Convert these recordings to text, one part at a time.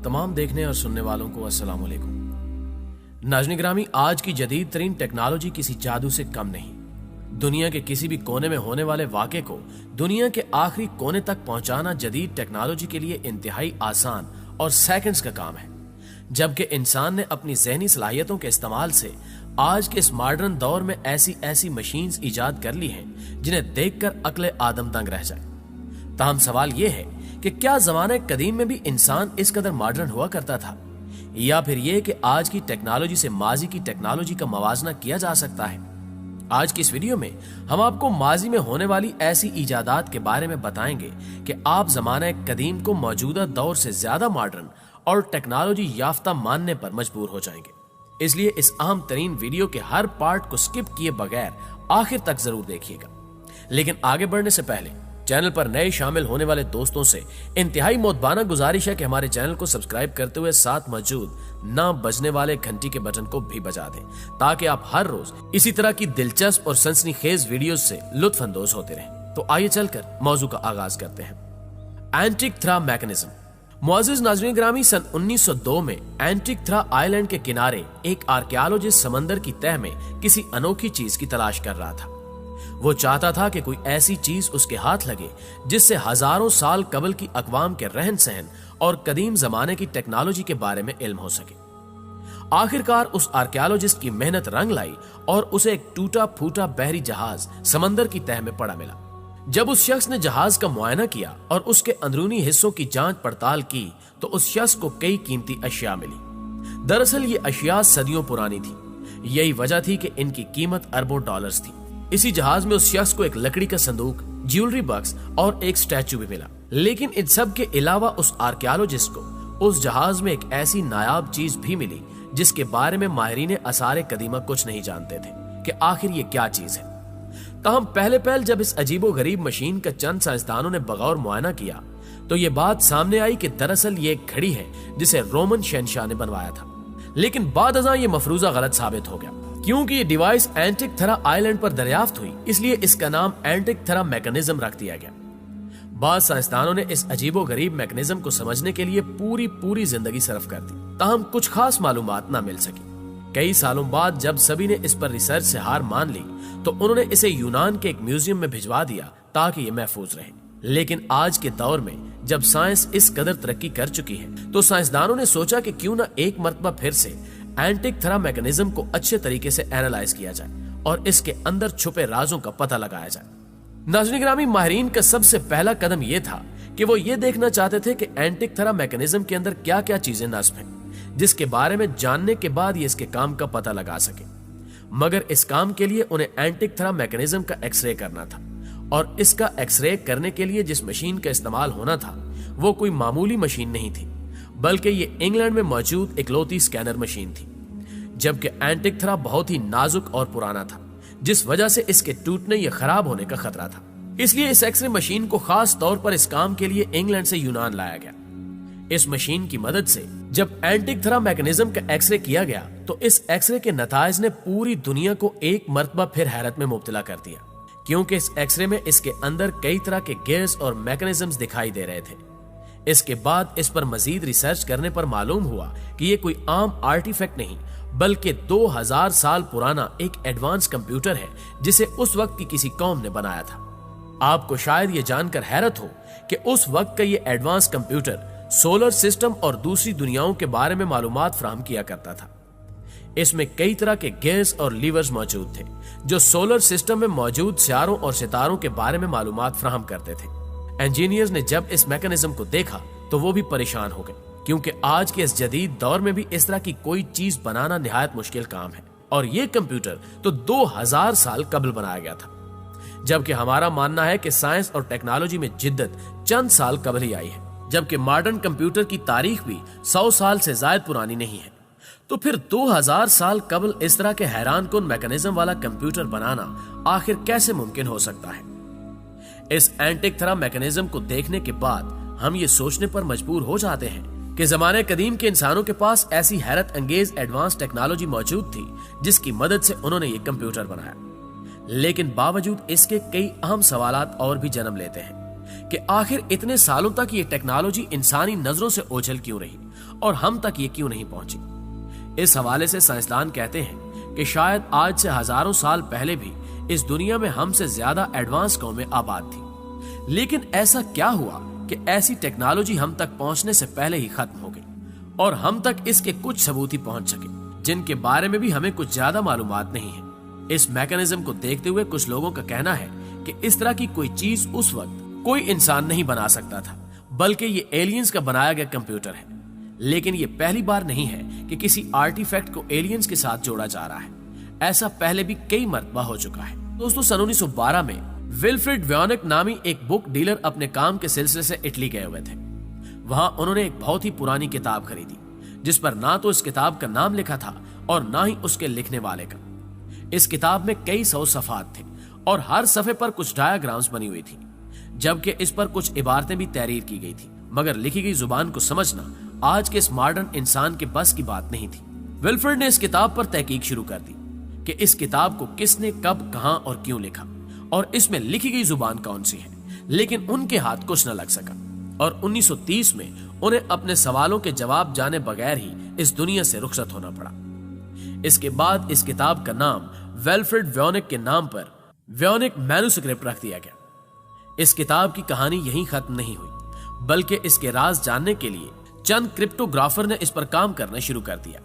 तमाम देखने और सुनने वालों को अस्सलाम वालेकुम। नाज़रीन ग्रामी, आज की जदीद तरीन टेक्नोलॉजी किसी जादू से कम नहीं। दुनिया के किसी भी कोने में होने वाले वाक़े को दुनिया के आखिरी कोने तक पहुंचाना जदीद टेक्नोलॉजी के लिए इंतहाई आसान और सेकंड्स का काम है। जबकि इंसान ने अपनी ज़हनी सलाहियतों के इस्तेमाल से आज के इस मॉडर्न दौर में ऐसी मशीन्स ईजाद कर ली हैं जिन्हें देखकर अक्ल आदम दंग रह जाए। ताहम सवाल यह है कि क्या ज़माने कदीम में भी इंसान इस कदर मॉडर्न हुआ करता था, या फिर यह कि आज की टेक्नोलॉजी से माजी की टेक्नोलॉजी का मवाजना किया जा सकता है। आज की इस वीडियो में हम आपको माजी में होने वाली ऐसी इजादात के बारे में बताएंगे कि आप ज़माने कदीम को मौजूदा दौर से ज्यादा मॉडर्न और टेक्नोलॉजी याफ्ता मानने पर मजबूर हो जाएंगे। इसलिए इस अहम तरीन वीडियो के हर पार्ट को स्किप किए बगैर आखिर तक जरूर देखिएगा। लेकिन आगे बढ़ने से पहले चैनल पर नए शामिल होने वाले दोस्तों से इंतहाई मोदबाना गुजारिश है कि हमारे चैनल को सब्सक्राइब करते हुए साथ मौजूद ना बजने वाले घंटी के बटन को भी बजा दें, ताकि आप हर रोज इसी तरह की दिलचस्प और सनसनीखेज वीडियोस से लुत्फ अंदोज होते रहें। तो आइए चलकर मौजू का आगाज करते हैं। एंटिक-थ्रा मैकेनिज्म। मुअज़्ज़िज़ नाज़रीन ग्रामी, सन 1902 में एंटिक-थ्रा आइलैंड के किनारे एक आर्कियोलॉजिस्ट समंदर की तह में किसी अनोखी चीज की तलाश कर रहा था। वो चाहता था कि कोई ऐसी चीज उसके हाथ लगे जिससे हजारों साल कबल की अक़वाम के रहन सहन और कदीम जमाने की टेक्नोलॉजी के बारे में इल्म हो सके। आखिरकार उस आर्कियोलॉजिस्ट की मेहनत रंग लाई और उसे एक टूटा फूटा बहरी जहाज समंदर की तह में पड़ा मिला। जब उस शख्स ने जहाज का मुआयना किया और उसके अंदरूनी हिस्सों की जांच पड़ताल की तो उस शख्स को कई कीमती अशिया मिली। दरअसल ये अशिया सदियों पुरानी थी। यही वजह थी कि इनकी कीमत अरबों डॉलर्स थी। इसी जहाज में उस शख्स को एक लकड़ी का संदूक, ज्वेलरी बॉक्स और एक स्टैचू भी मिला। लेकिन इन सब के अलावा उस आर्कियोलॉजिस्ट को उस जहाज में एक ऐसी नायाब चीज भी मिली जिसके बारे में माहिरीन आसार कदीमा कुछ नहीं जानते थे कि आखिर ये क्या चीज है। ताहम पहले जब इस अजीबो गरीब मशीन का चंद साइंसदानों ने बगौर मुआयना किया तो ये बात सामने आई कि दरअसल ये एक घड़ी है जिसे रोमन शहनशाह ने बनवाया था। लेकिन बाद अज़ां ये मफरूजा गलत साबित हो गया, क्योंकि ये डिवाइस एंटिक-थ्रा आइलैंड पर दरियाफ्त हुई, इसलिए इसका नाम एंटिक-थ्रा मैकेनिज्म रख दिया गया। बाद साइंसदानों ने इस अजीबो गरीब मैकेनिज्म को समझने के लिए पूरी जिंदगी सर्फ कर दी, ताहम कुछ खास मालूमात ना मिल सकी। कई सालों बाद जब सभी ने इस पर रिसर्च से हार मान ली तो उन्होंने इसे यूनान के एक म्यूजियम में भिजवा दिया ताकि ये महफूज रहे। लेकिन आज के दौर में जब साइंस इस कदर तरक्की कर चुकी है तो साइंसदानों ने सोचा कि क्यों ना एक मर्तबा फिर से एंटिक-थ्रा मैकेनिज्म को अच्छे तरीके से एनालाइज किया जाए और इसके अंदर छुपे राजों का पता लगाया जाए। नाज़रीन ग्रामी, माहिरीन का सबसे पहला कदम यह था कि वो ये देखना चाहते थे कि एंटिक-थ्रा मैकेनिज्म के अंदर क्या क्या चीजें नस्ब हैं, जिसके बारे में जानने के बाद ये इसके काम का पता लगा सके। मगर इस काम के लिए उन्हें एंटिक-थ्रा मैकेनिज्म का एक्सरे करना था, और इसका एक्सरे करने के लिए जिस मशीन का इस्तेमाल होना था वो कोई मामूली मशीन नहीं थी, बल्कि ये इंग्लैंड में मौजूद इकलौती स्कैनर मशीन थी। जबकि एंटिक-थ्रा बहुत ही नाजुक और पुराना था, जिस वजह से इसके टूटने या खराब होने का खतरा था। इसलिए इस एक्सरे मशीन को खास तौर पर इस काम के लिए इंग्लैंड से यूनान लाया गया। इस मशीन की मदद से जब एंटिक-थ्रा मैकेनिज्म का एक्सरे किया गया तो इस एक्सरे के नताइज ने पूरी दुनिया को एक मर्तबा फिर हैरत में मुब्तला कर दिया, क्योंकि इस एक्सरे में इसके अंदर कई तरह के गेयर्स और मैकेनिज्म्स दिखाई दे रहे थे। इसके बाद इस पर मजीद रिसर्च करने पर मालूम हुआ कि ये कोई आम आर्टिफैक्ट नहीं बल्कि 2000 साल पुराना एक एडवांस कंप्यूटर है जिसे उस वक्त की किसी कौम ने बनाया था। आपको शायद ये जानकर हैरत हो कि उस वक्त का ये एडवांस कंप्यूटर सोलर सिस्टम और दूसरी दुनियाओं के बारे में मालूमात फराहम किया करता था। इसमें कई तरह के गेयर्स और लीवर्स मौजूद थे जो सोलर सिस्टम में मौजूद सितारों और सितारों के बारे में मालूमात फराहम करते थे। इंजीनियर्स ने जब इस मैकेनिज्म को देखा तो वो भी परेशान हो गए, क्योंकि आज के इस जदीद दौर में भी इस तरह की कोई चीज बनाना निहायत मुश्किल काम है, और ये कंप्यूटर तो 2000 साल कबल बनाया गया था। जबकि हमारा मानना है कि साइंस और टेक्नोलॉजी में जिद्दत चंद साल कबल ही आई है, जबकि मॉडर्न कंप्यूटर की तारीख भी 100 साल से ज्यादा पुरानी नहीं है। तो फिर 2000 साल कबल इस तरह के हैरान कुन मैकेनिज्म वाला कंप्यूटर बनाना आखिर कैसे मुमकिन हो सकता है? इस एंटिक-थ्रा मैकेनिज्म को देखने के बाद हम ये सोचने पर मजबूर हो जाते हैं कि जमाने कदीम के इंसानों के पास ऐसी हैरत अंगेज एडवांस टेक्नोलॉजी मौजूद थी जिसकी मदद से उन्होंने ये कंप्यूटर बनाया। लेकिन बावजूद इसके कई अहम सवालात और भी जन्म लेते हैं कि आखिर इतने सालों तक ये टेक्नोलॉजी इंसानी नजरों से ओझल क्यों रही और हम तक ये क्यों नहीं पहुंची। इस हवाले से साइंसदान कहते हैं कि शायद आज से हजारों साल पहले भी इस दुनिया में हमसे ज्यादा एडवांस कौमें आबाद थी, लेकिन ऐसा क्या हुआ कि ऐसी टेक्नोलॉजी हम तक पहुंचने से पहले ही खत्म हो गई और हम तक इसके कुछ सबूत ही पहुंच सके, जिनके बारे में भी हमें कुछ ज्यादा मालूमात नहीं है। इस मैकेनिज्म को देखते हुए कुछ लोगों का कहना है कि इस तरह की कोई चीज उस वक्त कोई इंसान नहीं बना सकता था, बल्कि ये एलियंस का बनाया गया कंप्यूटर है। लेकिन ये पहली बार नहीं है कि किसी आर्टिफैक्ट को एलियंस के साथ जोड़ा जा रहा है, ऐसा पहले भी कई मरतबा हो चुका है। दोस्तों, सन 1912 में विल्फ्रेड वॉयनिक नामी एक बुक डीलर अपने काम के सिलसिले से इटली गए हुए थे। वहां उन्होंने एक बहुत ही पुरानी किताब खरीदी, जिस पर ना तो इस किताब का नाम लिखा था और ना ही उसके लिखने वाले का। इस किताब में कई 100 सफ़ात थे और हर सफ़े पर कुछ डायग्राम्स बनी हुई थी, जबकि इस पर कुछ इबारतें भी तहरीर की गई थी, मगर लिखी गई जुबान को समझना आज के इस मॉडर्न इंसान के बस की बात नहीं थी। विल्फ्रेड ने इस किताब पर तहकीक शुरू कर दी कि इस किताब को किसने, कब, कहां और क्यों लिखा और इसमें लिखी गई जुबान कौन सी है, लेकिन उनके हाथ कुछ न लग सका और 1930 में उन्हें अपने सवालों के जवाब जाने बगैर ही इस दुनिया से रुखसत होना पड़ा। इसके बाद इस किताब का नाम विल्फ्रेड वॉयनिक के नाम पर वॉयनिक मैन्युस्क्रिप्ट रख दिया गया। इस किताब की कहानी यहीं खत्म नहीं हुई, बल्कि इसके राज जानने के लिए चंद क्रिप्टोग्राफर ने इस पर काम करना शुरू कर दिया।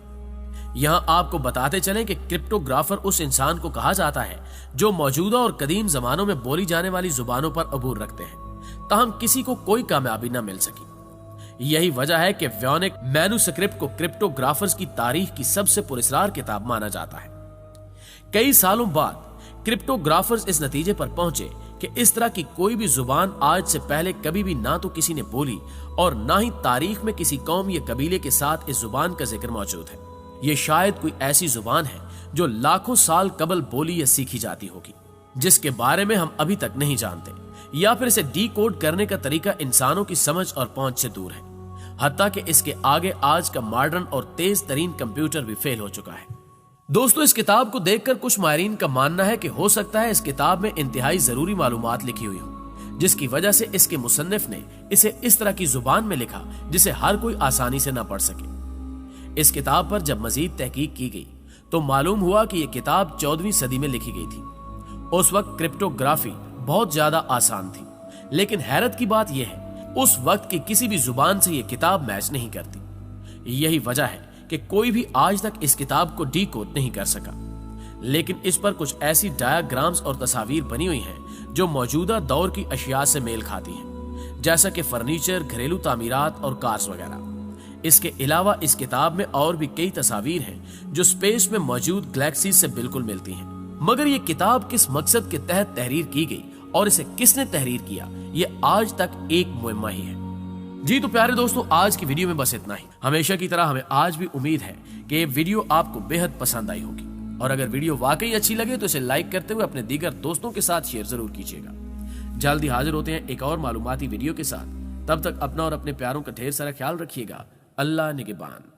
यहां आपको बताते चलें कि क्रिप्टोग्राफर उस इंसान को कहा जाता है जो मौजूदा और कदीम जमानों में बोली जाने वाली जुबानों पर अबूर रखते हैं, ताहम किसी को कोई कामयाबी न मिल सकी। यही वजह है कि वॉयनिक मैन्युस्क्रिप्ट को क्रिप्टोग्राफर्स की तारीख की सबसे पुरस्कार किताब माना जाता है। कई सालों बाद क्रिप्टोग्राफर्स इस नतीजे पर पहुंचे कि इस तरह की कोई भी जुबान आज से पहले कभी भी ना तो किसी ने बोली और ना ही तारीख में किसी कौम या कबीले के साथ इस जुबान का जिक्र मौजूद है। ये शायद कोई ऐसी जुबान है जो लाखों साल कबल बोली या सीखी जाती होगी, जिसके बारे में हम अभी तक नहीं जानते, या फिर इसे डीकोड करने का तरीका इंसानों की समझ और पहुंच से दूर है। हत्ता कि इसके आगे आज का मॉडर्न और तेज तरीन कंप्यूटर भी फेल हो चुका है। दोस्तों, इस किताब को देखकर कुछ माहिरीन का मानना है कि हो सकता है इस किताब में इंतहाई जरूरी मालूमात लिखी हुई हो, जिसकी वजह से इसके मुसन्निफ ने इसे इस तरह की जुबान में लिखा जिसे हर कोई आसानी से न पढ़ सके। इस किताब पर जब मजीद तहकीक की गई तो मालूम हुआ कि यह किताब 14वीं सदी में लिखी गई थी। उस वक्त क्रिप्टोग्राफी बहुत ज्यादा आसान थी, लेकिन हैरत की बात यह है उस वक्त की किसी भी जुबान से यह किताब मैच नहीं करती। यही वजह है कि कोई भी आज तक इस किताब को डीकोड नहीं कर सका। लेकिन इस पर कुछ ऐसी डायग्राम्स और तस्वीर बनी हुई हैं जो मौजूदा दौर की अशिया से मेल खाती हैं, जैसा कि फर्नीचर, घरेलू तामीरात और कार्स वगैरह। इसके अलावा इस किताब में और भी कई तस्वीर हैं जो स्पेस में मौजूद गैलेक्सीज से बिल्कुल मिलती हैं। मगर ये किताब किस मकसद के तहत तहरीर की गई और इसे किसने तहरीर किया, ये आज तक एक मुइम्मा ही है। जी तो प्यारे दोस्तों, आज की वीडियो में बस इतना ही। हमेशा की तरह हमें आज भी उम्मीद है कि ये वीडियो आपको बेहद पसंद आई होगी, और अगर वीडियो वाकई अच्छी लगे तो इसे लाइक करते हुए अपने दीगर दोस्तों के साथ शेयर जरूर कीजिएगा। जल्दी हाजिर होते हैं एक और मालूमाती वीडियो के साथ। तब तक अपना और अपने प्यारों का ढेर सारा ख्याल रखिएगा। अल्लाह निगहबान।